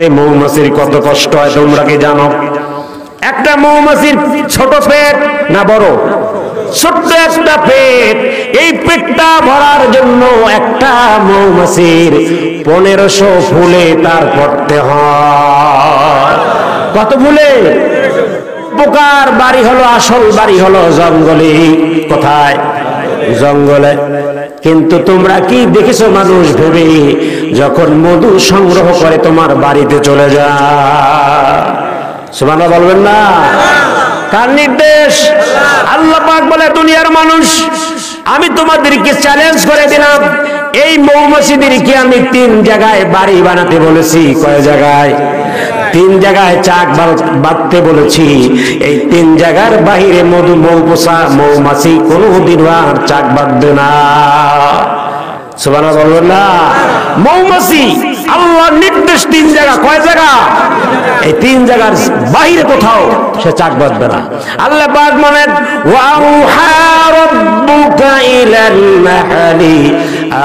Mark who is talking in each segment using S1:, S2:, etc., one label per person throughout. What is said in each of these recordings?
S1: এই মৌমাছির কত কষ্ট হয় তোমরা কি জানো? একটা মৌমাছির ছোট পেট না বড়? ছোট্ট একটা পেট। এই পেটটা ভরার জন্য একটা মৌমাছির 1500 ফুলে তার পড়তে হয়। কত ফুলে? পোকার বাড়ি হলো, আসল বাড়ি হলো জঙ্গলে। কোথায়? জঙ্গলে। কিন্তু তোমরা কি দেখেছো মানুষ ভেবে যখন মধু সংগ্রহ করে তোমার বাড়িতে চলে যায়? সুবহানাল্লাহ বলবেন না? কার নির্দেশ? আল্লাহ পাক বলে, দুনিয়ার মানুষ আমি তোমাদেরকে চ্যালেঞ্জ করে দিলাম, এই মৌমাছিদেরকে আমি 3 জায়গায় বাড়ি বানাতে বলেছি। কয় জায়গায়? 3 জায়গায় চাক বাঁধতে বলেছি। এই 3 জায়গার বাহিরে মৌমাছি কোনোদিন আর চাক বাঁধবে না। সুবহানাল্লাহ বলবেন না? মৌমাছি আল্লাহর নির্দেশ 3 জায়গা। কয় জায়গা? এই 3 জায়গার বাইরে কোথাও সে চাক বাঁধবে না। আল্লাহ পাক বলেন, ওয়াউহা রাব্বুকা ইলাল নাহলি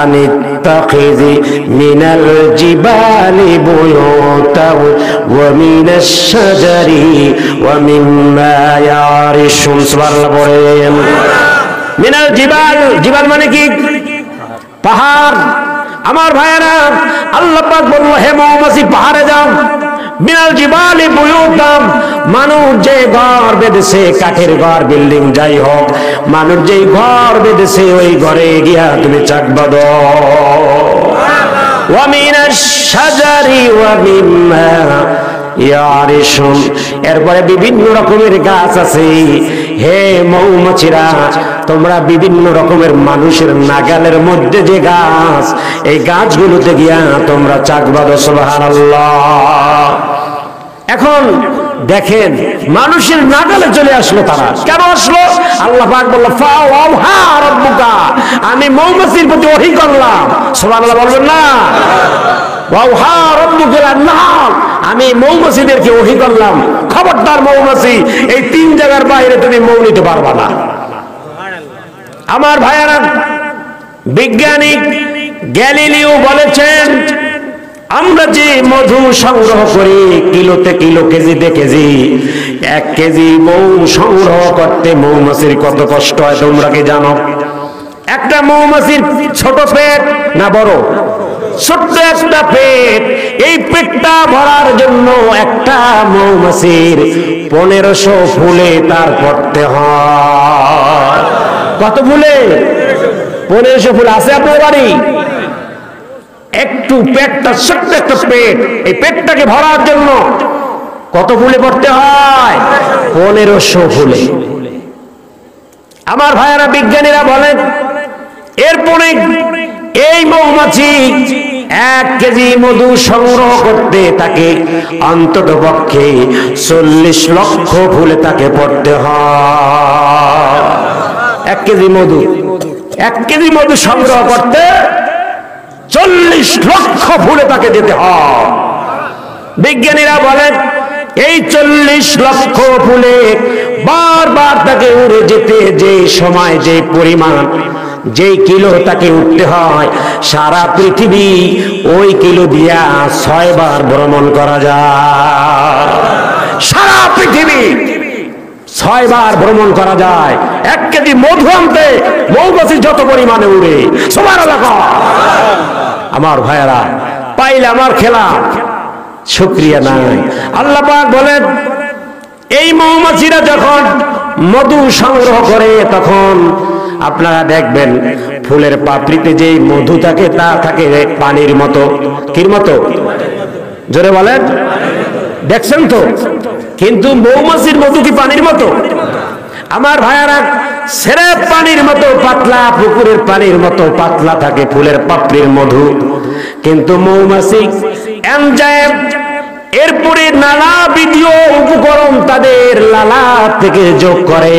S1: আনিত্তাখিযি মিনাল জিবালি বুয়ুতাও ওয়া মিনাশ শাজারি ওয়া মিম্মা ইয়ারিশুন। সুবহানাল্লাহ বলেন। মিনাল জিবাল, জিবাল মানে কি? পাহাড়। আমার ভাইয়েরা, আল্লাহ পাক বলল, হে মৌমাছি পাহাড়ে যাও। মিনাল জিবালি বুয়ুতাম, মানুষ যে ঘর বেঁধেছে, কাঠের ঘর, বিল্ডিং যাই হোক, মানুষ যেই ঘর বেঁধেছে ওই ঘরে গিয়া তুমি চাক বাঁধো। ওয়া মিনাশ শাজারি ওয়া মিম্মা ইয়ারিশুন। এরপরে বিভিন্ন রকমের গাছ আছে। হে মৌমাছিরা, তোমরা বিভিন্ন রকমের মানুষের নাগালের মধ্যে যে গাছ, এই গাছগুলোতে গিয়া তোমরা চাক বাঁধো। সুবহানাল্লাহ। এখন দেখেন, মানুষের নাগালে চলে আসলো তারা। কেন আসলো? আল্লাহ পাক বলল, ফাওহা রাব্বুকা, আমি মৌমাছির প্রতি ওহী করলাম। সুবহানাল্লাহ বলবেন না? ওয়াউহা রাব্বুকা লান-নাহল, আমি মৌমাছিদেরকে ওহী করলাম, খবরদার মৌমাছি, এই 3 জায়গার বাইরে তুমি মৌ নিতে পারবা না। আমার ভাইয়েরা, বিজ্ঞানী গ্যালিলিও বলেছেন, আমরা যে মধু সংগ্রহ করি কিলোতে কিলো, কেজিতে কেজি, 1 কেজি মৌ সংগ্রহ করতে মৌমাছির কত কষ্ট হয় তোমরা কি জানো? একটা মৌমাছির ছোট পেট না বড়? ছোট্ট একটা পেট। এই পেটটা ভরার জন্য একটা মৌমাছির 1500 ফুলে তার পড়তে হয়। কত ফুলে? 1500 ফুল। আছে আপনার বাড়ি? একটু পেটটা, ছোট্ট একটা পেট, এই পেটটাকে ভরার জন্য কত ফুলে পড়তে হয়? 1500 ফুলে। আমার ভাইয়েরা, বিজ্ঞানীরা বলেন, এরপরে এই মৌমাছি 1 কেজি মধু সংগ্রহ করতে তাকে অন্তত পক্ষে 40 লক্ষ ফুলে তাকে পড়তে হয়। 1 কেজি মধু, 1 কেজি মধু সংগ্রহ করতে 40 লক্ষ ফুলে তাকে যেতে হয়। বিজ্ঞানীরা বলেন, এই 40 লক্ষ ফুলে বারবার তাকে উড়ে যেতে যে সময়, যে পরিমাণ, যে কিলো তাকে উঠতে হয়, সারা পৃথিবী ওই কিলো দিয়া 6 বার ভ্রমণ করা যায়। সারা পৃথিবী 6 বার ভ্রমণ করা যায় 1 কেজি মধু আনতে। মৌমাছি যত পরিমাণে উড়ে। সুবহানাল্লাহ। আমার ভাইয়েরা, পাইলে আমার খেলা, শুকরিয়া নাই। আল্লাহ পাক বলেন, এই মৌমাছিরা যখন মধু সংগ্রহ করে তখন আপনারা দেখবেন ফুলের পাপড়িতে যে মধু থাকে তা থাকে পানির মতো। কির মতো? জোরে বলেন। দেখছেন তো? কিন্তু মৌমাছির মধু কি পানির মতো? আমার ভাইয়ারা, সেরেপ পানির মতো পাতলা, পুকুরের পানির মতো পাতলা থাকে ফুলের পাপড়ির মধু। কিন্তু মৌমাছি এনজাইম, এরপরে নানাবিধ উপকরণ তাদের লালা থেকে যোগ করে।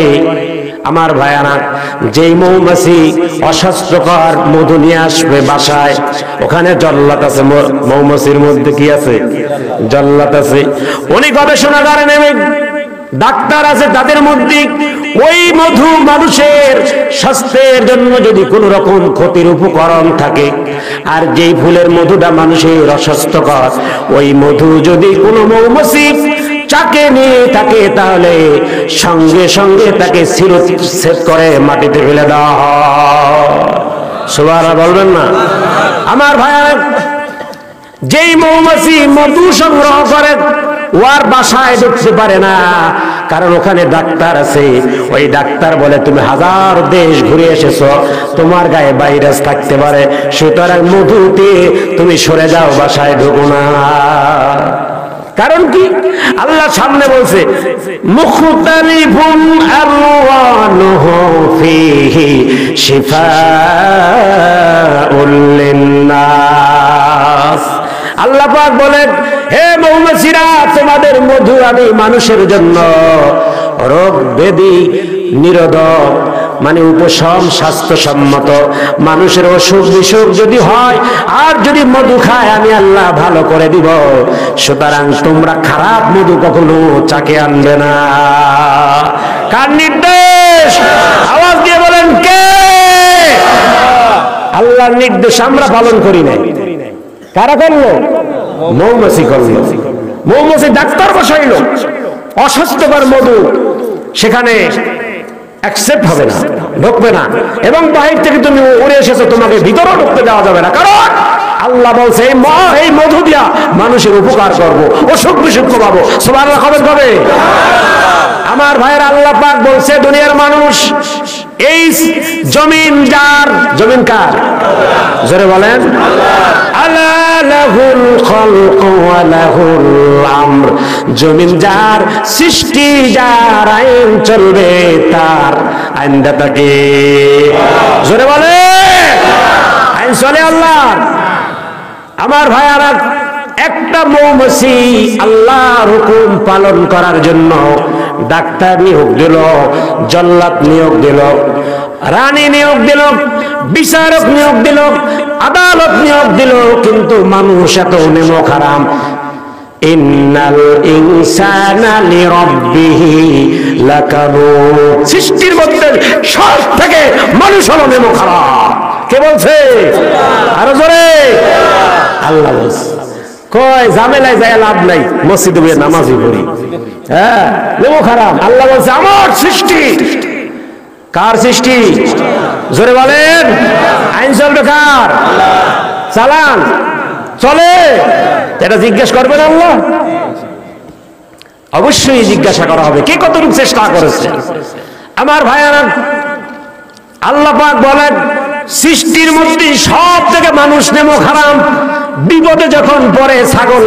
S1: আমার ভাইয়ারা, যেই মৌমাছি অস্বাস্থ্যকর মধু নিয়ে আসবে বাসায়, ওখানে জল্লাদ আছে। মৌমাছির মধ্যে কি আছে? জল্লাদ আছে। উনি গবেষণাগারে নেবেন, ডাক্তার আছে, তাদের মধ্যে ওই মধু মানুষের স্বাস্থ্যের জন্য যদি কোনো রকম ক্ষতির উপকরণ থাকে, আর যেই ফুলের মধুটা মানুষের অস্বাস্থ্যকর, ওই মধু যদি কোনো মৌমাছি চাকে নিয়ে থাকে, তাহলে সঙ্গে সঙ্গে তাকে শিরচ্ছেদ করে মাটিতে ফেলে দেওয়া হয়। সুবহানাল্লাহ বলবেন না? আমার ভাইরা, যেই মৌমাছি মধু সংগ্রহ করে ওর বাসায় ঢুকতে পারে না, কারণ ওখানে ডাক্তার আছে। ওই ডাক্তার বলে তুমি হাজার দেশ ঘুরে এসেছো, তোমার গায়ে ভাইরাস থাকতে পারে, সুতরাং মধুতে তুমি সরে যাও, বাসায় ঢুকো না। কারণ কি? আল্লাহ সামনে বলছে মুখতালিফুন আলওয়ানুহু ফীহি শিফাউল লিন্নাস। আল্লাহ পাক বলেন, হে মৌমাছিরা, তোমাদের মধু আমি মানুষের জন্য রোগ ব্যাধি নিরোধক, মানে উপশম, স্বাস্থ্যসম্মত। মানুষের অসুখ বিসুখ যদি হয় আর যদি মধু খায়, আমি আল্লাহ ভালো করে দিব। সুতরাং তোমরা খারাপ মধু কখনো চাকে আনবে না। কার নির্দেশ? আওয়াজ দিয়ে বলেন কে? আল্লাহর নির্দেশ আমরা পালন করি নাই। কারা করলো? মৌমাছি করলো। মৌমাছি ডাক্তার বসাইলো, অস্বাস্থ্যকর মধু সেখানে অ্যাকসেপ্ট হবে না, ঢুকবে না। এবং বাহির থেকে তুমি উড়ে এসেছো, তোমাকে ভিতরেও ঢুকতে দেওয়া যাবে না। কারণ আল্লাহ বলছে এই মধু দিয়া মানুষের উপকার করবো, অসুখ বিসুখ কমাবো। সুবহানাল্লাহ খবর কবে? আমার ভাইয়ের, আল্লাহ পাক বলছে দুনিয়ার মানুষ, এই জমিন যার, জমিন কার? জোরে বলেন আলা লাহুল খালকু ওয়া লাহুল আমর। জমিন যার, সৃষ্টি যার, আইন চলবে তার। আইনদাতাকে জোরে বলে, আইন চলে আল্লাহর। আমার ভাইয়ারা, একটা মৌমাছি আল্লাহর হুকুম পালন করার জন্য ডাক্তার নিয়োগ দিল, জল্লাদ নিয়োগ দিল, রানী নিয়োগ দিল, বিচারক নিয়োগ দিল, আদালত নিয়োগ দিল, কিন্তু মানুষ এত নেমো খারাপ। ইন্নাল ইনসানা লিরাব্বিহি লাকানুদ। সৃষ্টির মধ্যে সব থেকে মানুষ হলো নেমো খারাপ। কে বলছে? আরো জোরে আল্লাহ বলছে। কয় ঝামেলায় যায় লাভ নাই, মসজিদে গিয়ে নামাজই পড়ি। হ্যাঁ, নেমো খারাপ। আল্লাহ বলছে আমার সৃষ্টি। কার সৃষ্টি? জোরে বলেন। আইন চলবে কার? চালান চলে, এটা জিজ্ঞেস করবেন আল্লাহ? অবশ্যই জিজ্ঞাসা করা হবে, কে কতটুকু চেষ্টা করেছে। আমার ভাইয়ারা, আল্লাহ পাক বলেন সৃষ্টির মধ্যে সব থেকে মানুষ নেমো খারাপ। বিপদে যখন পড়ে ছাগল